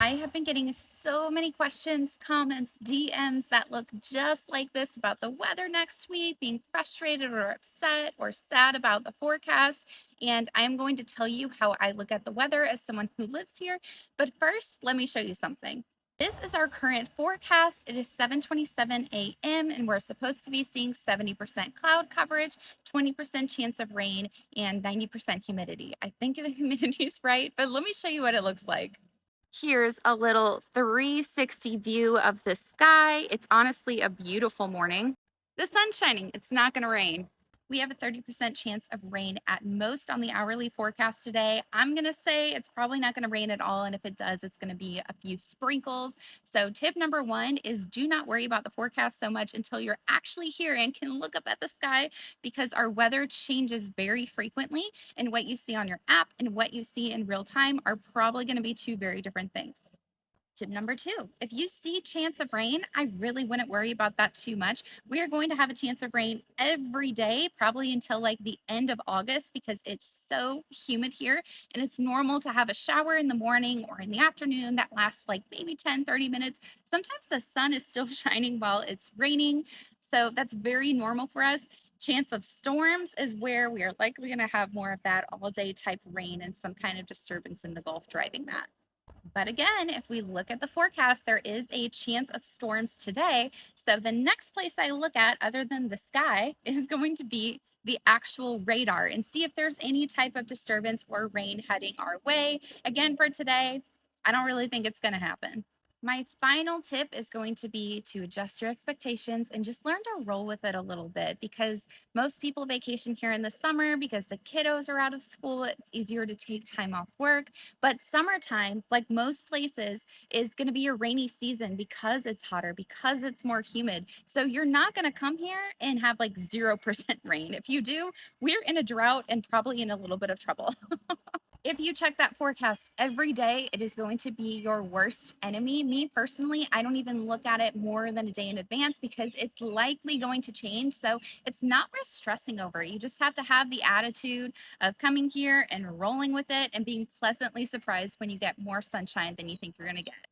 I have been getting so many questions, comments, DMs that look just like this about the weather next week, being frustrated or upset or sad about the forecast. And I'm going to tell you how I look at the weather as someone who lives here. But first, let me show you something. This is our current forecast. It is 7:27 a.m. and we're supposed to be seeing 70% cloud coverage, 20% chance of rain, and 90% humidity. I think the humidity is right, but let me show you what it looks like. Here's a little 360 view of the sky. It's honestly a beautiful morning. The sun's shining. It's not going to rain. We have a 30% chance of rain at most on the hourly forecast today. I'm going to say it's probably not going to rain at all. And if it does, it's going to be a few sprinkles. So, tip number one is do not worry about the forecast so much until you're actually here and can look up at the sky because our weather changes very frequently. And what you see on your app and what you see in real time are probably going to be two very different things. Tip number two, if you see chance of rain, I really wouldn't worry about that too much. We are going to have a chance of rain every day, probably until like the end of August because it's so humid here. And it's normal to have a shower in the morning or in the afternoon that lasts like maybe 10, 30 minutes. Sometimes the sun is still shining while it's raining. So that's very normal for us. Chance of storms is where we are likely going to have more of that all day type rain and some kind of disturbance in the Gulf driving that. But again, if we look at the forecast, there is a chance of storms today. So the next place I look at, other than the sky, is going to be the actual radar and see if there's any type of disturbance or rain heading our way. Again, for today, I don't really think it's going to happen. My final tip is going to be to adjust your expectations and just learn to roll with it a little bit because most people vacation here in the summer because the kiddos are out of school. It's easier to take time off work. But summertime, like most places, is going to be a rainy season because it's hotter, because it's more humid. So you're not going to come here and have like 0% rain. If you do, we're in a drought and probably in a little bit of trouble. If you check that forecast every day, it is going to be your worst enemy. Me personally, I don't even look at it more than a day in advance because it's likely going to change. So it's not worth stressing over. You just have to have the attitude of coming here and rolling with it and being pleasantly surprised when you get more sunshine than you think you're going to get.